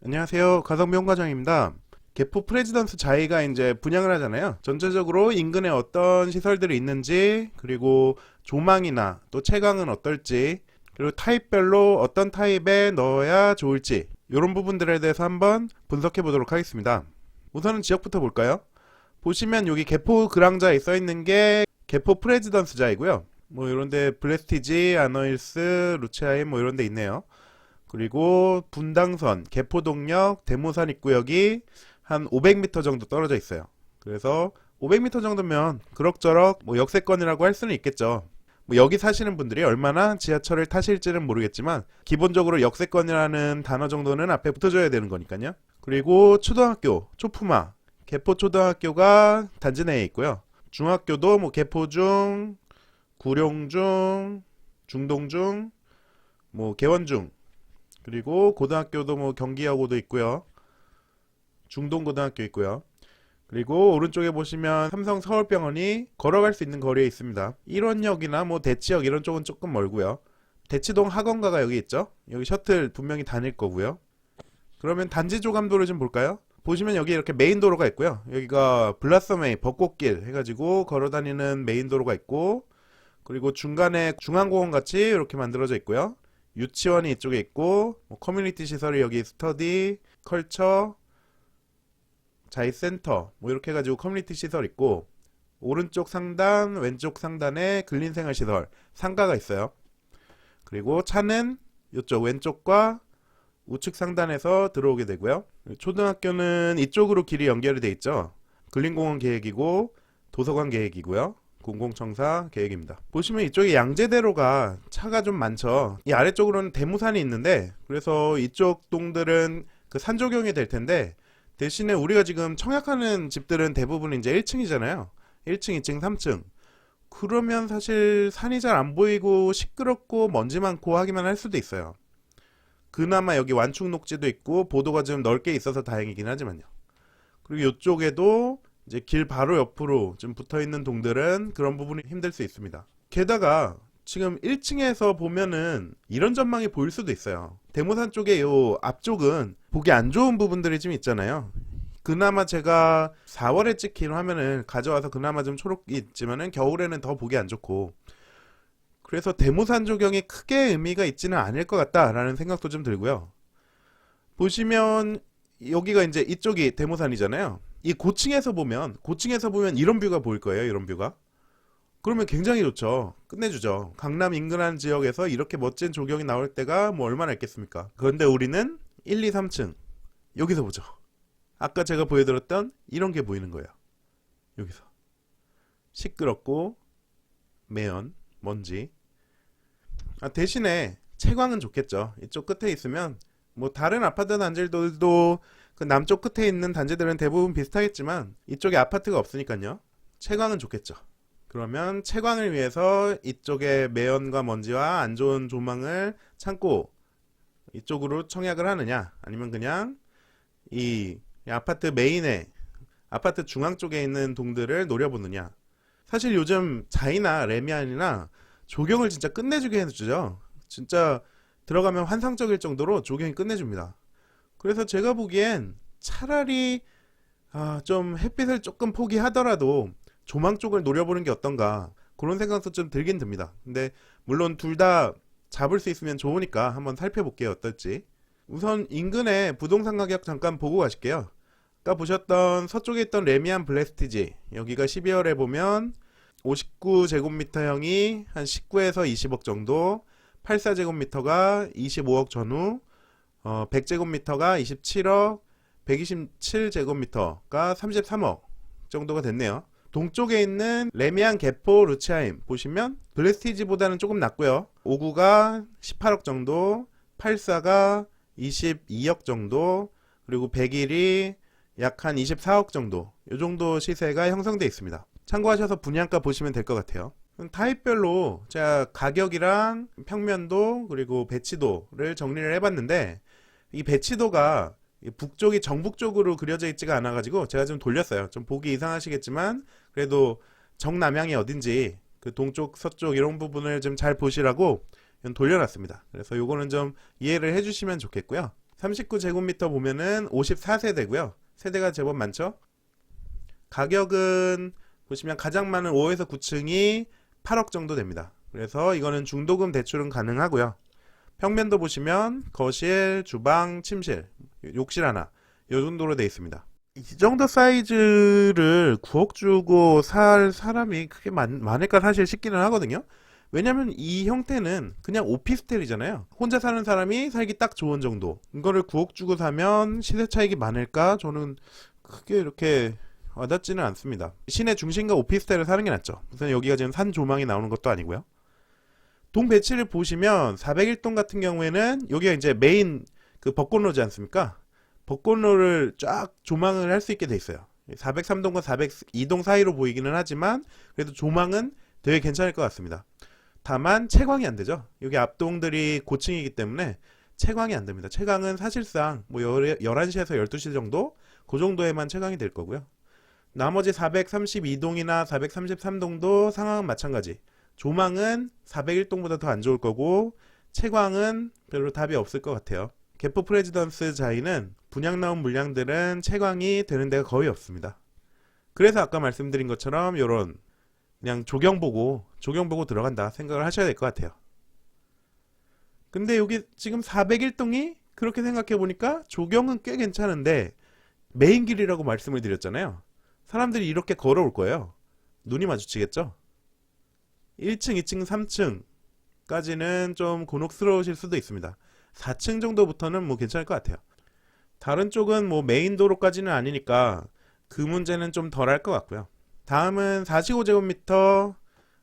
안녕하세요. 가성비홍과장입니다. 개포 프레지던스 자이가 이제 분양을 하잖아요. 전체적으로 인근에 어떤 시설들이 있는지, 그리고 조망이나 또 채광은 어떨지, 그리고 타입별로 어떤 타입에 넣어야 좋을지, 이런 부분들에 대해서 한번 분석해 보도록 하겠습니다. 우선은 지역부터 볼까요? 보시면 여기 개포 그랑자에 써 있는 게 개포 프레지던스 자이고요. 뭐 이런데 블레스티지, 아너힐스, 루체하임 뭐 이런 데 있네요. 그리고 분당선, 개포동역, 대모산 입구역이 한 500m 정도 떨어져 있어요. 그래서 500m 정도면 그럭저럭 뭐 역세권이라고 할 수는 있겠죠. 뭐 여기 사시는 분들이 얼마나 지하철을 타실지는 모르겠지만 기본적으로 역세권이라는 단어 정도는 앞에 붙어줘야 되는 거니까요. 그리고 초등학교, 초품화, 개포초등학교가 단지 내에 있고요. 중학교도 뭐 개포중, 구룡중, 중동중, 뭐 개원중, 그리고 고등학교도 뭐 경기여고도 있고요. 중동고등학교 있고요. 그리고 오른쪽에 보시면 삼성 서울병원이 걸어갈 수 있는 거리에 있습니다. 일원역이나 뭐 대치역 이런 쪽은 조금 멀고요. 대치동 학원가가 여기 있죠. 여기 셔틀 분명히 다닐 거고요. 그러면 단지 조감도를 좀 볼까요? 보시면 여기 이렇게 메인 도로가 있고요. 여기가 블라썸웨이 벚꽃길 해가지고 걸어다니는 메인 도로가 있고, 그리고 중간에 중앙공원 같이 이렇게 만들어져 있고요. 유치원이 이쪽에 있고, 뭐 커뮤니티 시설이 여기 스터디, 컬처, 자이센터 뭐 이렇게 해가지고 커뮤니티 시설 있고, 오른쪽 상단, 왼쪽 상단에 근린생활시설, 상가가 있어요. 그리고 차는 이쪽 왼쪽과 우측 상단에서 들어오게 되고요. 초등학교는 이쪽으로 길이 연결이 돼 있죠. 근린공원 계획이고 도서관 계획이고요. 공공청사 계획입니다. 보시면 이쪽에 양재대로가 차가 좀 많죠. 이 아래쪽으로는 대모산이 있는데, 그래서 이쪽 동들은 그 산조경이 될 텐데, 대신에 우리가 지금 청약하는 집들은 대부분 이제 1층이잖아요. 1층, 2층, 3층. 그러면 사실 산이 잘 안 보이고 시끄럽고 먼지 많고 하기만 할 수도 있어요. 그나마 여기 완충 녹지도 있고 보도가 좀 넓게 있어서 다행이긴 하지만요. 그리고 이쪽에도 이제 길 바로 옆으로 좀 붙어 있는 동들은 그런 부분이 힘들 수 있습니다. 게다가 지금 1층에서 보면은 이런 전망이 보일 수도 있어요. 대모산 쪽에 요 앞쪽은 보기 안 좋은 부분들이 좀 있잖아요. 그나마 제가 4월에 찍힌 화면을 가져와서 그나마 좀 초록이 있지만은 겨울에는 더 보기 안 좋고, 그래서 대모산 조경이 크게 의미가 있지는 않을 것 같다라는 생각도 좀 들고요. 보시면 여기가 이제 이쪽이 대모산이잖아요. 이 고층에서 보면 이런 뷰가 보일 거예요. 이런 뷰가. 그러면 굉장히 좋죠. 끝내주죠. 강남 인근한 지역에서 이렇게 멋진 조경이 나올 때가 뭐 얼마나 있겠습니까? 그런데 우리는 1, 2, 3층 여기서 보죠. 아까 제가 보여드렸던 이런 게 보이는 거예요. 여기서 시끄럽고 매연, 먼지. 대신에 채광은 좋겠죠. 이쪽 끝에 있으면 뭐 다른 아파트 단지들도 그 남쪽 끝에 있는 단지들은 대부분 비슷하겠지만 이쪽에 아파트가 없으니까요. 채광은 좋겠죠. 그러면 채광을 위해서 이쪽에 매연과 먼지와 안 좋은 조망을 참고 이쪽으로 청약을 하느냐, 아니면 그냥 이 아파트 메인에, 아파트 중앙 쪽에 있는 동들을 노려보느냐. 사실 요즘 자이나 레미안이나 조경을 진짜 끝내주게 해주죠. 진짜 들어가면 환상적일 정도로 조경이 끝내줍니다. 그래서 제가 보기엔 차라리 좀 햇빛을 조금 포기하더라도 조망 쪽을 노려보는 게 어떤가, 그런 생각도 좀 들긴 듭니다. 근데 물론 둘 다 잡을 수 있으면 좋으니까 한번 살펴볼게요. 어떨지. 우선 인근의 부동산 가격 잠깐 보고 가실게요. 아까 보셨던 서쪽에 있던 레미안 블레스티지, 여기가 12월에 보면 59제곱미터형이 한 19에서 20억 정도, 84제곱미터가 25억 전후, 100제곱미터가 27억, 127제곱미터가 33억 정도가 됐네요. 동쪽에 있는 레미안 개포 루치하임 보시면 블레스티지보다는 조금 낮고요. 59가 18억 정도, 84가 22억 정도, 그리고 101이 약 한 24억 정도, 이 정도 시세가 형성되어 있습니다. 참고하셔서 분양가 보시면 될 것 같아요. 타입별로 제가 가격이랑 평면도 그리고 배치도를 정리를 해봤는데, 이 배치도가 북쪽이 정북쪽으로 그려져 있지가 않아가지고 제가 좀 돌렸어요. 좀 보기 이상하시겠지만 그래도 정남향이 어딘지 그 동쪽 서쪽 이런 부분을 좀 잘 보시라고 돌려놨습니다. 그래서 요거는 좀 이해를 해주시면 좋겠고요. 39제곱미터 보면은 54세대고요. 세대가 제법 많죠. 가격은 보시면 가장 많은 5에서 9층이 8억 정도 됩니다. 그래서 이거는 중도금 대출은 가능하고요. 평면도 보시면 거실, 주방, 침실, 욕실 하나 이 정도로 되어 있습니다. 이 정도 사이즈를 9억 주고 살 사람이 크게 많을까 사실 싶기는 하거든요. 왜냐면 이 형태는 그냥 오피스텔이잖아요. 혼자 사는 사람이 살기 딱 좋은 정도. 이거를 9억 주고 사면 시세 차익이 많을까? 저는 크게 이렇게 와닿지는 않습니다. 시내 중심가 오피스텔을 사는 게 낫죠. 우선 여기가 지금 산 조망이 나오는 것도 아니고요. 동 배치를 보시면 401동 같은 경우에는 여기가 이제 메인 그 벚꽃로지 않습니까? 벚꽃로를 쫙 조망을 할 수 있게 돼 있어요. 403동과 402동 사이로 보이기는 하지만 그래도 조망은 되게 괜찮을 것 같습니다. 다만 채광이 안 되죠. 여기 앞동들이 고층이기 때문에 채광이 안 됩니다. 채광은 사실상 뭐 11시에서 12시 정도 그 정도에만 채광이 될 거고요. 나머지 432동이나 433동도 상황은 마찬가지. 조망은 401동보다 더 안 좋을 거고 채광은 별로 답이 없을 것 같아요. 개포 프레지던스 자이는 분양 나온 물량들은 채광이 되는 데가 거의 없습니다. 그래서 아까 말씀드린 것처럼 요런 그냥 조경 보고 들어간다 생각을 하셔야 될 것 같아요. 근데 여기 지금 401동이 그렇게 생각해 보니까 조경은 꽤 괜찮은데 메인 길이라고 말씀을 드렸잖아요. 사람들이 이렇게 걸어올 거예요. 눈이 마주치겠죠? 1층, 2층, 3층까지는 좀 곤혹스러우실 수도 있습니다. 4층 정도부터는 뭐 괜찮을 것 같아요. 다른 쪽은 뭐 메인 도로까지는 아니니까 그 문제는 좀 덜 할 것 같고요. 다음은 45제곱미터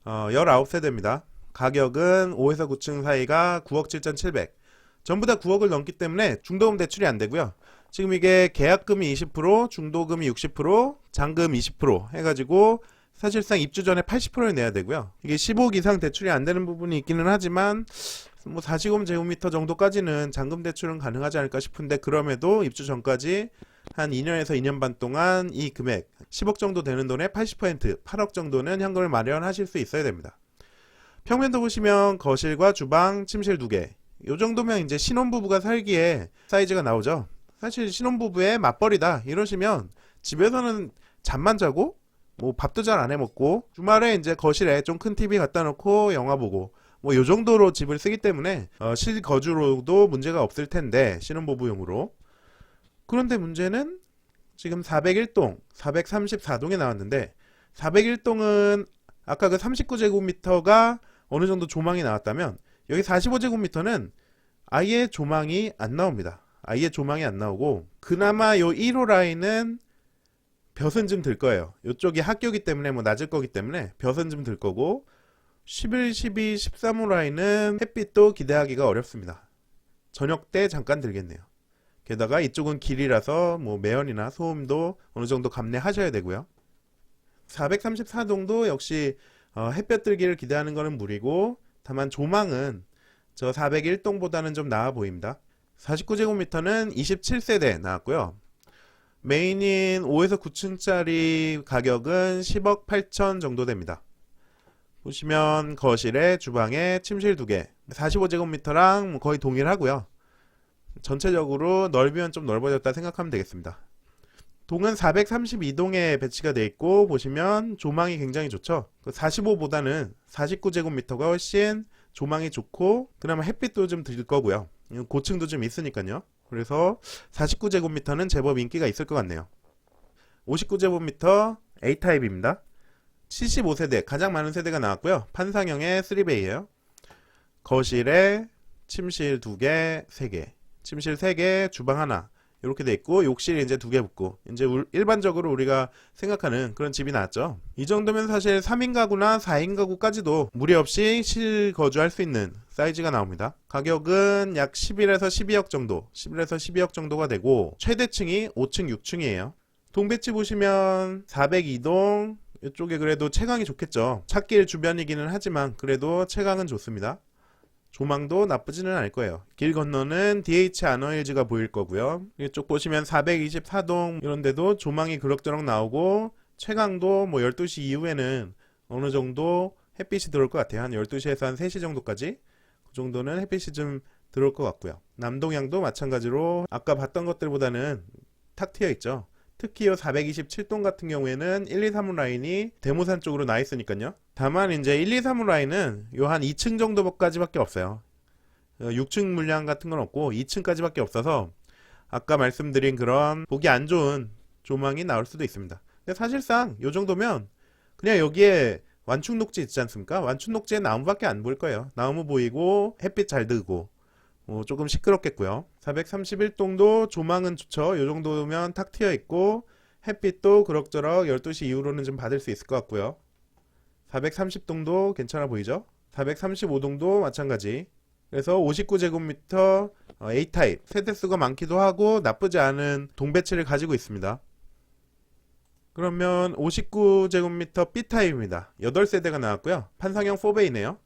19세대입니다. 가격은 5에서 9층 사이가 9억 7,700. 전부 다 9억을 넘기 때문에 중도금 대출이 안 되고요. 지금 이게 계약금이 20%, 중도금이 60%, 잔금 20% 해가지고 사실상 입주 전에 80%를 내야 되고요. 이게 15억 이상 대출이 안 되는 부분이 있기는 하지만 뭐 40제곱미터 정도까지는 잔금 대출은 가능하지 않을까 싶은데 그럼에도 입주 전까지 한 2년에서 2년 반 동안 이 금액 10억 정도 되는 돈의 80% 8억 정도는 현금을 마련하실 수 있어야 됩니다. 평면도 보시면 거실과 주방, 침실 2개. 이 정도면 이제 신혼부부가 살기에 사이즈가 나오죠. 사실 신혼부부의 맞벌이다 이러시면 집에서는 잠만 자고 뭐 밥도 잘 안 해먹고 주말에 이제 거실에 좀 큰 TV 갖다 놓고 영화 보고 뭐 요 정도로 집을 쓰기 때문에 실거주로도 문제가 없을 텐데 신혼부부용으로. 그런데 문제는 지금 401동, 434동에 나왔는데 401동은 아까 그 39제곱미터가 어느 정도 조망이 나왔다면 여기 45제곱미터는 아예 조망이 안 나옵니다. 아예 조망이 안 나오고 그나마 요 1호 라인은 볕은 좀 들 거예요. 이쪽이 학교기 때문에 뭐 낮을 거기 때문에 볕은 좀 들 거고 11, 12, 13호 라인은 햇빛도 기대하기가 어렵습니다. 저녁 때 잠깐 들겠네요. 게다가 이쪽은 길이라서 뭐 매연이나 소음도 어느 정도 감내하셔야 되고요. 434동도 역시 햇볕 들기를 기대하는 것은 무리고 다만 조망은 저 401동보다는 좀 나아 보입니다. 49제곱미터는 27세대 나왔고요. 메인인 5에서 9층짜리 가격은 10억 8천 정도 됩니다. 보시면 거실에 주방에 침실 2개 45제곱미터랑 거의 동일하고요. 전체적으로 넓이는 좀 넓어졌다 생각하면 되겠습니다. 동은 432동에 배치가 되어 있고 보시면 조망이 굉장히 좋죠. 45보다는 49제곱미터가 훨씬 조망이 좋고 그나마 햇빛도 좀 들 거고요. 고층도 좀 있으니까요. 그래서 49제곱미터는 제법 인기가 있을 것 같네요. 59제곱미터 A타입입니다. 75세대 가장 많은 세대가 나왔고요. 판상형의 3베이예요. 거실에 침실 2개, 3개, 침실 3개, 주방 하나 이렇게 돼 있고 욕실이 이제 2개 붙고 이제 일반적으로 우리가 생각하는 그런 집이 나왔죠. 이 정도면 사실 3인 가구나 4인 가구까지도 무리 없이 실거주할 수 있는 사이즈가 나옵니다. 가격은 약 11에서 12억 정도 11에서 12억 정도가 되고 최대층이 5층 6층이에요. 동배치 보시면 402동 이쪽에 그래도 채광이 좋겠죠. 찻길 주변이기는 하지만 그래도 채광은 좋습니다. 조망도 나쁘지는 않을 거예요. 길 건너는 DH 아너힐즈가 보일 거고요. 이쪽 보시면 424동 이런 데도 조망이 그럭저럭 나오고 채광도 뭐 12시 이후에는 어느 정도 햇빛이 들어올 것 같아요. 한 12시에서 한 3시 정도까지 그 정도는 햇빛이 좀 들어올 것 같고요. 남동향도 마찬가지로 아까 봤던 것들보다는 탁 트여 있죠. 특히 이 427동 같은 경우에는 1, 2, 3호 라인이 대모산 쪽으로 나 있으니까요. 다만 이제 1, 2, 3호 라인은 요 한 2층 정도까지밖에 없어요. 6층 물량 같은 건 없고 2층까지밖에 없어서 아까 말씀드린 그런 보기 안 좋은 조망이 나올 수도 있습니다. 근데 사실상 요 정도면 그냥 여기에 완충 녹지 있지 않습니까? 완충 녹지에 나무밖에 안 보일 거예요. 나무 보이고 햇빛 잘 들고 조금 시끄럽겠고요. 431동도 조망은 좋죠. 요 정도면 탁 트여 있고 햇빛도 그럭저럭 12시 이후로는 좀 받을 수 있을 것 같고요. 430동도 괜찮아 보이죠? 435동도 마찬가지. 그래서 59제곱미터 A타입 세대수가 많기도 하고 나쁘지 않은 동배치를 가지고 있습니다. 그러면 59제곱미터 B타입입니다. 8세대가 나왔고요. 판상형 4베이네요.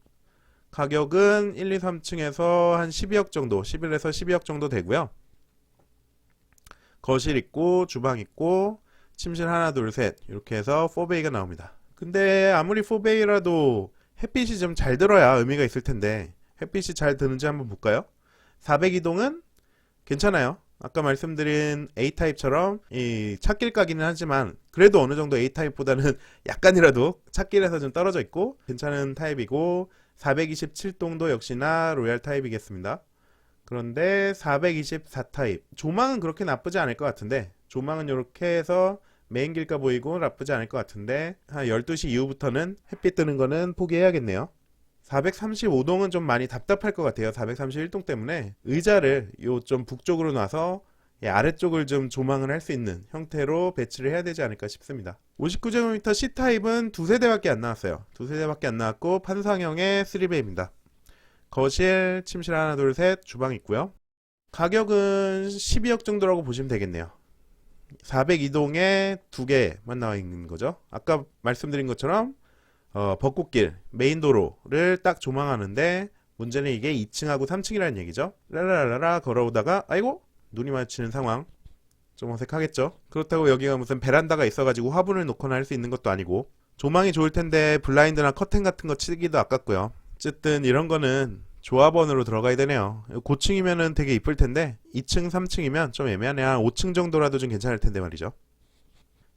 가격은 1, 2, 3층에서 한 12억 정도, 11에서 12억 정도 되고요. 거실 있고 주방 있고 침실 하나 둘 셋 이렇게 해서 4베이가 나옵니다. 근데 아무리 4베이라도 햇빛이 좀 잘 들어야 의미가 있을 텐데 햇빛이 잘 드는지 한번 볼까요? 402동은 괜찮아요. 아까 말씀드린 A타입처럼 이 찻길 가기는 하지만 그래도 어느 정도 A타입보다는 약간이라도 찻길에서 좀 떨어져 있고 괜찮은 타입이고 427동도 역시나 로얄 타입이겠습니다. 그런데 424타입 조망은 그렇게 나쁘지 않을 것 같은데 조망은 이렇게 해서 메인 길가 보이고 나쁘지 않을 것 같은데 한 12시 이후부터는 햇빛 뜨는 거는 포기해야겠네요. 435동은 좀 많이 답답할 것 같아요. 431동 때문에 의자를 요 좀 북쪽으로 놔서 아래쪽을 좀 조망을 할 수 있는 형태로 배치를 해야 되지 않을까 싶습니다. 59제곱미터 C타입은 2세대밖에 안 나왔어요. 2세대밖에 안 나왔고 판상형의 3베이입니다. 거실, 침실 하나 둘 셋, 주방 있고요. 가격은 12억 정도라고 보시면 되겠네요. 402동에 2개만 나와 있는 거죠. 아까 말씀드린 것처럼 벚꽃길, 메인도로를 딱 조망하는데 문제는 이게 2층하고 3층이라는 얘기죠. 라라라라 걸어오다가 아이고 눈이 마주치는 상황. 좀 어색하겠죠. 그렇다고 여기가 무슨 베란다가 있어가지고 화분을 놓거나 할 수 있는 것도 아니고 조망이 좋을 텐데 블라인드나 커튼 같은 거 치기도 아깝고요. 어쨌든 이런 거는 조합원으로 들어가야 되네요. 고층이면은 되게 이쁠 텐데 2층, 3층이면 좀 애매하네요. 한 5층 정도라도 좀 괜찮을 텐데 말이죠.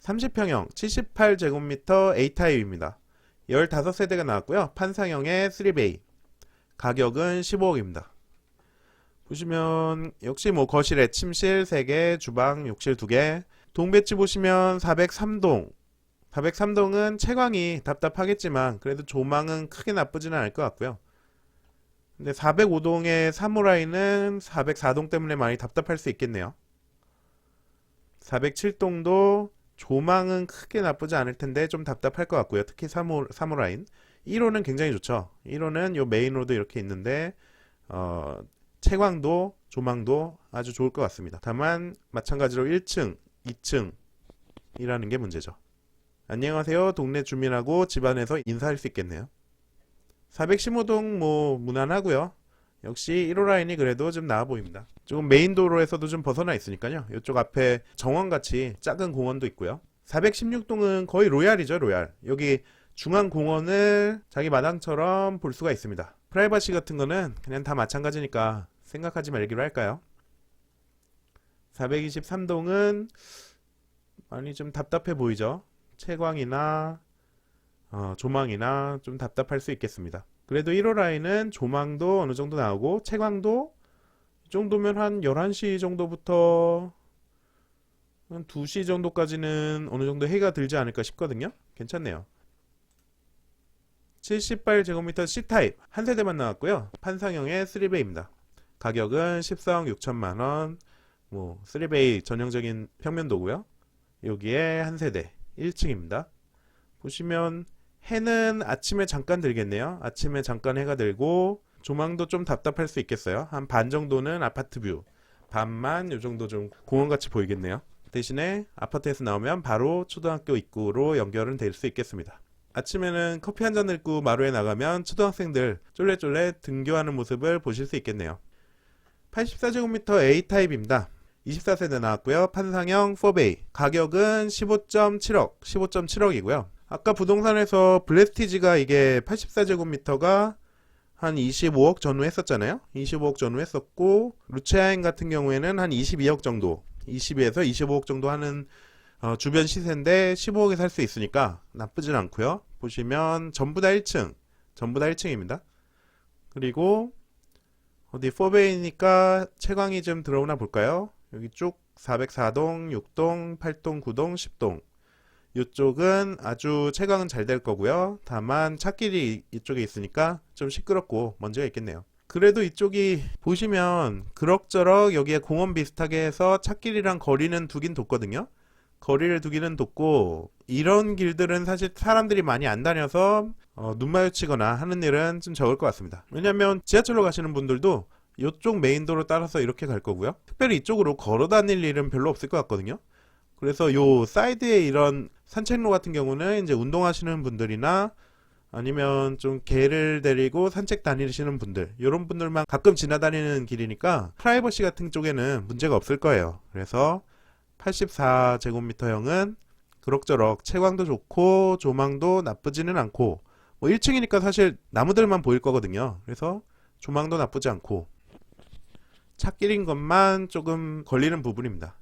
30평형 78제곱미터 A타입입니다. 15세대가 나왔고요. 판상형의 3베이. 가격은 15억입니다. 보시면 역시 뭐 거실에 침실 3개, 주방, 욕실 2개. 동배치 보시면 403동. 403동은 채광이 답답하겠지만 그래도 조망은 크게 나쁘지는 않을 것 같고요. 근데 405동의 3호 라인은 404동 때문에 많이 답답할 수 있겠네요. 407동도 조망은 크게 나쁘지 않을 텐데 좀 답답할 것 같고요. 특히 3호 라인. 1호는 굉장히 좋죠. 1호는 요 메인로드 이렇게 있는데 채광도 조망도 아주 좋을 것 같습니다. 다만 마찬가지로 1층, 2층이라는 게 문제죠. 안녕하세요. 동네 주민하고 집안에서 인사할 수 있겠네요. 415동 뭐 무난하고요. 역시 1호 라인이 그래도 좀 나아 보입니다. 조금 메인 도로에서도 좀 벗어나 있으니까요. 이쪽 앞에 정원같이 작은 공원도 있고요. 416동은 거의 로얄이죠, 로얄. 여기 중앙 공원을 자기 마당처럼 볼 수가 있습니다. 프라이버시 같은 거는 그냥 다 마찬가지니까 생각하지 말기로 할까요? 423동은 많이 좀 답답해 보이죠? 채광이나 조망이나 좀 답답할 수 있겠습니다. 그래도 1호 라인은 조망도 어느 정도 나오고 채광도 이 정도면 한 11시 정도부터 한 2시 정도까지는 어느 정도 해가 들지 않을까 싶거든요. 괜찮네요. 78제곱미터 C타입 한 세대만 나왔고요. 판상형의 3베이입니다. 가격은 14억 6천만원. 뭐 3베이 전형적인 평면도고요. 여기에 한 세대 1층입니다. 보시면 해는 아침에 잠깐 들겠네요. 아침에 잠깐 해가 들고 조망도 좀 답답할 수 있겠어요. 한 반 정도는 아파트 뷰, 반만 요 정도 좀 공원같이 보이겠네요. 대신에 아파트에서 나오면 바로 초등학교 입구로 연결은 될 수 있겠습니다. 아침에는 커피 한잔 들고 마루에 나가면 초등학생들 쫄래쫄래 등교하는 모습을 보실 수 있겠네요. 84제곱미터 A타입입니다. 24세대 나왔고요. 판상형 4베이. 가격은 15.7억, 15.7억이고요. 아까 부동산에서 블레스티지가 이게 84제곱미터가 한 25억 전후 했었잖아요. 25억 전후 했었고 루체아인 같은 경우에는 한 22억 정도, 22에서 25억 정도 하는 주변 시세인데 15억에 살 수 있으니까 나쁘진 않고요. 보시면 전부 다 1층, 전부 다 1층입니다. 그리고 어디 4베이니까 채광이 좀 들어오나 볼까요? 여기 쭉 404동, 6동, 8동, 9동, 10동. 이쪽은 아주 채광은 잘 될 거고요. 다만 찻길이 이쪽에 있으니까 좀 시끄럽고 먼지가 있겠네요. 그래도 이쪽이 보시면 그럭저럭 여기에 공원 비슷하게 해서 찻길이랑 거리는 두긴 뒀거든요. 거리를 두기는 뒀고 이런 길들은 사실 사람들이 많이 안 다녀서 눈 마주치거나 하는 일은 좀 적을 것 같습니다. 왜냐면 지하철로 가시는 분들도 이쪽 메인도로 따라서 이렇게 갈 거고요. 특별히 이쪽으로 걸어 다닐 일은 별로 없을 것 같거든요. 그래서 요 사이드에 이런 산책로 같은 경우는 이제 운동하시는 분들이나 아니면 좀 개를 데리고 산책 다니시는 분들, 이런 분들만 가끔 지나다니는 길이니까 프라이버시 같은 쪽에는 문제가 없을 거예요. 그래서 84제곱미터형은 그럭저럭 채광도 좋고 조망도 나쁘지는 않고, 뭐 1층이니까 사실 나무들만 보일 거거든요. 그래서 조망도 나쁘지 않고 찻길인 것만 조금 걸리는 부분입니다.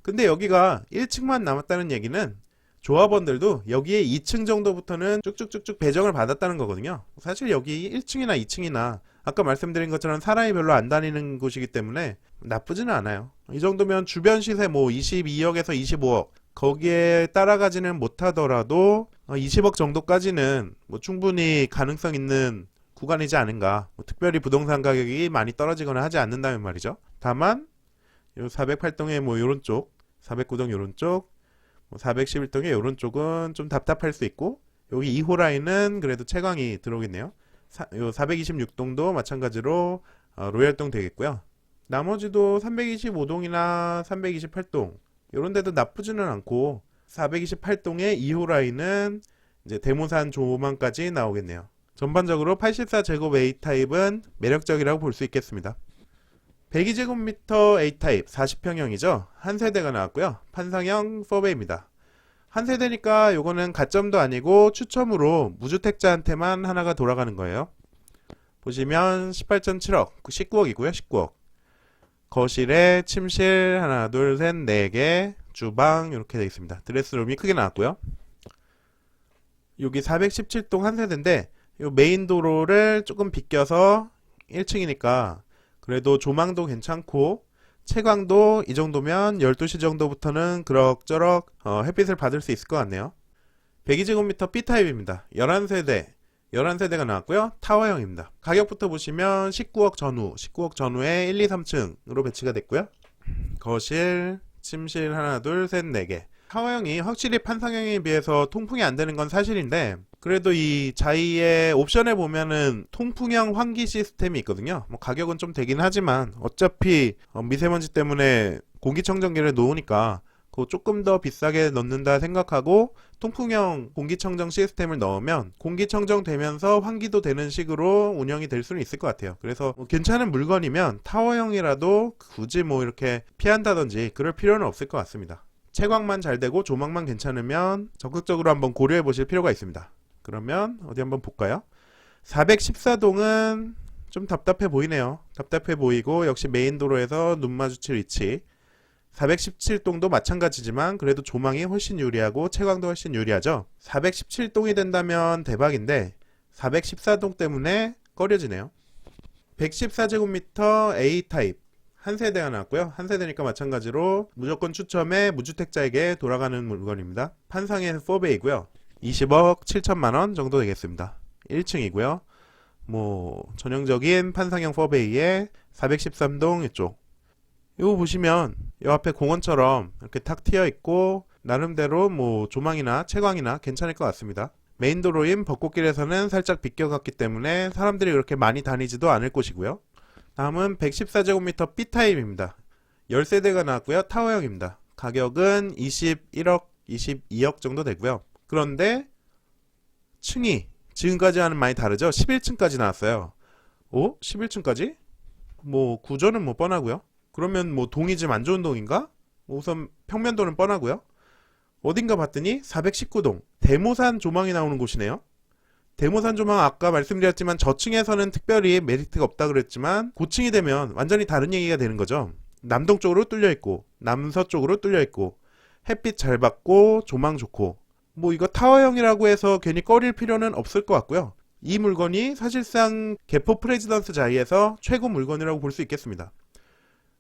근데 여기가 1층만 남았다는 얘기는 조합원들도 여기에 2층 정도부터는 쭉쭉쭉쭉 배정을 받았다는 거거든요. 사실 여기 1층이나 2층이나 아까 말씀드린 것처럼 사람이 별로 안 다니는 곳이기 때문에 나쁘지는 않아요. 이 정도면 주변 시세 뭐 22억에서 25억 거기에 따라가지는 못하더라도 20억 정도까지는 뭐 충분히 가능성 있는 구간이지 않은가. 뭐 특별히 부동산 가격이 많이 떨어지거나 하지 않는다면 말이죠. 다만 요 408동의 뭐 요런 쪽, 409동 요런 쪽, 뭐 411동의 요런 쪽은 좀 답답할 수 있고, 여기 2호 라인은 그래도 채광이 들어오겠네요. 요 426동도 마찬가지로 로얄동 되겠고요. 나머지도 325동이나 328동 요런 데도 나쁘지는 않고, 428동의 2호 라인은 이제 대모산 조망까지 나오겠네요. 전반적으로 84제곱 A타입은 매력적이라고 볼 수 있겠습니다. 102제곱미터 A타입 40평형이죠. 한 세대가 나왔고요. 판상형 4베이입니다. 한 세대니까 요거는 가점도 아니고 추첨으로 무주택자한테만 하나가 돌아가는 거예요. 보시면 18.7억, 19억이고요. 19억. 거실에 침실 하나, 둘, 셋, 4개, 주방 이렇게 되어 있습니다. 드레스룸이 크게 나왔고요. 여기 417동 한 세대인데 요 메인 도로를 조금 비껴서 1층이니까 그래도 조망도 괜찮고 채광도 이 정도면 12시 정도부터는 그럭저럭 햇빛을 받을 수 있을 것 같네요. 102제곱미터 B타입입니다. 11세대, 11세대가 나왔고요. 타워형입니다. 가격부터 보시면 19억 전후, 19억 전후에 1, 2, 3층으로 배치가 됐고요. 거실, 침실 하나, 둘, 셋, 4개. 타워형이 확실히 판상형에 비해서 통풍이 안 되는 건 사실인데, 그래도 이 자이의 옵션에 보면은 통풍형 환기 시스템이 있거든요. 뭐 가격은 좀 되긴 하지만 어차피 미세먼지 때문에 공기청정기를 놓으니까 그거 조금 더 비싸게 넣는다 생각하고 통풍형 공기청정 시스템을 넣으면 공기청정 되면서 환기도 되는 식으로 운영이 될 수는 있을 것 같아요. 그래서 뭐 괜찮은 물건이면 타워형이라도 굳이 뭐 이렇게 피한다든지 그럴 필요는 없을 것 같습니다. 채광만 잘 되고 조망만 괜찮으면 적극적으로 한번 고려해 보실 필요가 있습니다. 그러면 어디 한번 볼까요? 414동은 좀 답답해 보이네요. 답답해 보이고 역시 메인 도로에서 눈 마주칠 위치. 417동도 마찬가지지만 그래도 조망이 훨씬 유리하고 채광도 훨씬 유리하죠. 417동이 된다면 대박인데 414동 때문에 꺼려지네요. 114제곱미터 A타입 한 세대가 나왔고요. 한 세대니까 마찬가지로 무조건 추첨에 무주택자에게 돌아가는 물건입니다. 판상의 4베이고요. 20억 7천만원 정도 되겠습니다. 1층이고요. 뭐 전형적인 판상형 4베이에 413동 이쪽. 이거 보시면 이 앞에 공원처럼 이렇게 탁 트여 있고 나름대로 뭐 조망이나 채광이나 괜찮을 것 같습니다. 메인 도로인 벚꽃길에서는 살짝 비껴갔기 때문에 사람들이 그렇게 많이 다니지도 않을 곳이고요. 다음은 114제곱미터 B타입입니다. 10세대가 나왔고요. 타워형입니다. 가격은 21억, 22억 정도 되고요. 그런데 층이 지금까지와는 많이 다르죠. 11층까지 나왔어요. 오? 11층까지? 뭐 구조는 뭐 뻔하고요. 그러면 뭐 동이 좀 안 좋은 동인가? 우선 평면도는 뻔하고요. 어딘가 봤더니 419동 대모산 조망이 나오는 곳이네요. 대모산 조망 아까 말씀드렸지만 저층에서는 특별히 메리트가 없다 그랬지만 고층이 되면 완전히 다른 얘기가 되는 거죠. 남동쪽으로 뚫려 있고 남서쪽으로 뚫려 있고 햇빛 잘 받고 조망 좋고 뭐 이거 타워형이라고 해서 괜히 꺼릴 필요는 없을 것 같고요. 이 물건이 사실상 개포 프레지던스 자리에서 최고 물건이라고 볼 수 있겠습니다.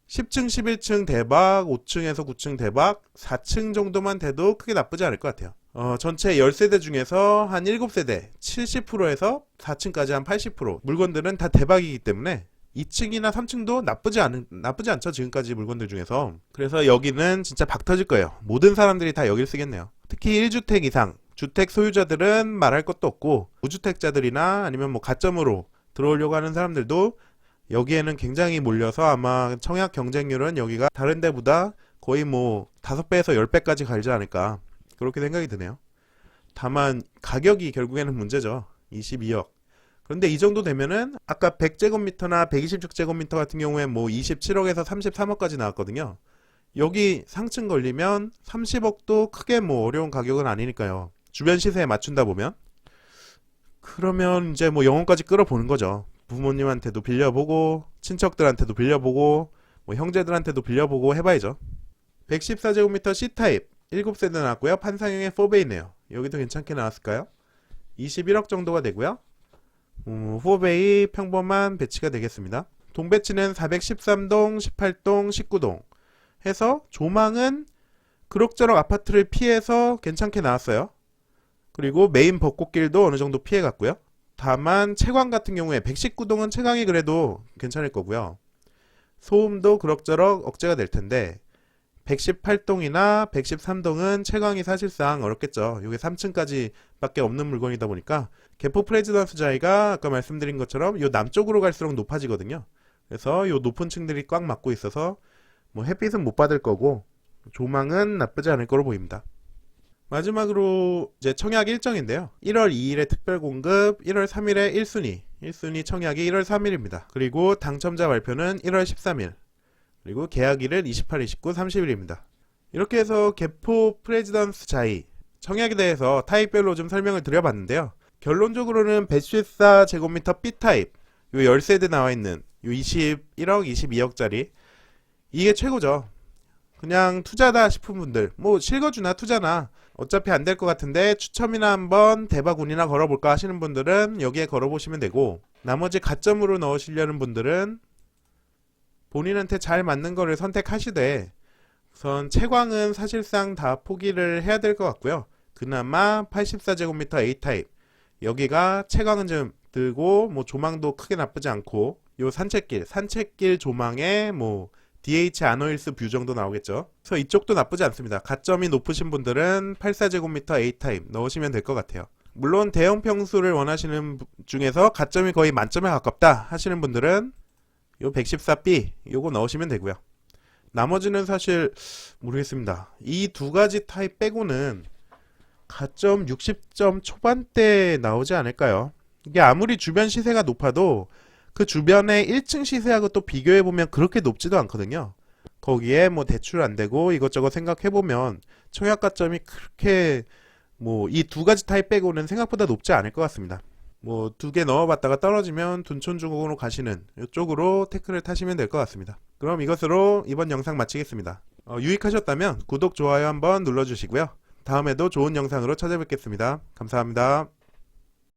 10층, 11층 대박, 5층에서 9층 대박, 4층 정도만 돼도 크게 나쁘지 않을 것 같아요. 전체 10세대 중에서 한 7세대, 70%에서 4층까지 한 80% 물건들은 다 대박이기 때문에 2층이나 3층도 나쁘지 않죠. 지금까지 물건들 중에서. 그래서 여기는 진짜 박 터질 거예요. 모든 사람들이 다 여길 쓰겠네요. 특히 1주택 이상, 주택 소유자들은 말할 것도 없고 무주택자들이나 아니면 뭐 가점으로 들어오려고 하는 사람들도 여기에는 굉장히 몰려서 아마 청약 경쟁률은 여기가 다른 데보다 거의 뭐 5배에서 10배까지 갈지 않을까 그렇게 생각이 드네요. 다만 가격이 결국에는 문제죠. 22억. 그런데 이 정도 되면은 아까 100제곱미터나 120제곱미터 같은 경우에 뭐 27억에서 33억까지 나왔거든요. 여기 상층 걸리면 30억도 크게 뭐 어려운 가격은 아니니까요. 주변 시세에 맞춘다 보면 그러면 이제 뭐 영혼까지 끌어보는 거죠. 부모님한테도 빌려보고 친척들한테도 빌려보고 뭐 형제들한테도 빌려보고 해봐야죠. 114제곱미터 C타입 7세대 나왔고요. 판상형의 4베이네요. 여기도 괜찮게 나왔을까요? 21억 정도가 되고요. 4베이 평범한 배치가 되겠습니다. 동배치는 413동, 18동, 19동 해서 조망은 그럭저럭 아파트를 피해서 괜찮게 나왔어요. 그리고 메인 벚꽃길도 어느 정도 피해갔고요. 다만 채광 같은 경우에 119동은 채광이 그래도 괜찮을 거고요. 소음도 그럭저럭 억제가 될 텐데 118동이나 113동은 채광이 사실상 어렵겠죠. 이게 3층까지 밖에 없는 물건이다 보니까 개포 프레지던스 자리가 아까 말씀드린 것처럼 요 남쪽으로 갈수록 높아지거든요. 그래서 요 높은 층들이 꽉 막고 있어서 뭐 햇빛은 못 받을 거고 조망은 나쁘지 않을 거로 보입니다. 마지막으로 이제 청약 일정인데요. 1월 2일에 특별 공급, 1월 3일에 1순위 청약이 1월 3일입니다. 그리고 당첨자 발표는 1월 13일. 그리고 계약일은 28, 29, 30일입니다. 이렇게 해서 개포 프레지던스 자이 청약에 대해서 타입별로 좀 설명을 드려봤는데요. 결론적으로는 114제곱미터 B타입 요 10세대 나와있는 요 21억, 22억짜리 이게 최고죠. 그냥 투자다 싶은 분들 뭐 실거주나 투자나 어차피 안 될 것 같은데 추첨이나 한번 대박운이나 걸어볼까 하시는 분들은 여기에 걸어보시면 되고 나머지 가점으로 넣으시려는 분들은 본인한테 잘 맞는 거를 선택하시되 우선 채광은 사실상 다 포기를 해야 될 것 같고요. 그나마 84제곱미터 A타입 여기가 채광은 좀 들고 뭐 조망도 크게 나쁘지 않고 요 산책길 조망에 뭐 DH 아노일스 뷰 정도 나오겠죠. 그래서 이쪽도 나쁘지 않습니다. 가점이 높으신 분들은 84제곱미터 A타입 넣으시면 될 것 같아요. 물론 대형 평수를 원하시는 중에서 가점이 거의 만점에 가깝다 하시는 분들은 요 114B 요거 넣으시면 되고요. 나머지는 사실 모르겠습니다. 이 두 가지 타입 빼고는 가점 60점 초반대 나오지 않을까요? 이게 아무리 주변 시세가 높아도 그 주변의 1층 시세하고 또 비교해보면 그렇게 높지도 않거든요. 거기에 뭐 대출 안되고 이것저것 생각해보면 청약 가점이 그렇게 뭐 이 두 가지 타입 빼고는 생각보다 높지 않을 것 같습니다. 뭐 두 개 넣어봤다가 떨어지면 둔촌중공으로 가시는 이쪽으로 태클을 타시면 될 것 같습니다. 그럼 이것으로 이번 영상 마치겠습니다. 유익하셨다면 구독, 좋아요 한번 눌러주시고요. 다음에도 좋은 영상으로 찾아뵙겠습니다. 감사합니다.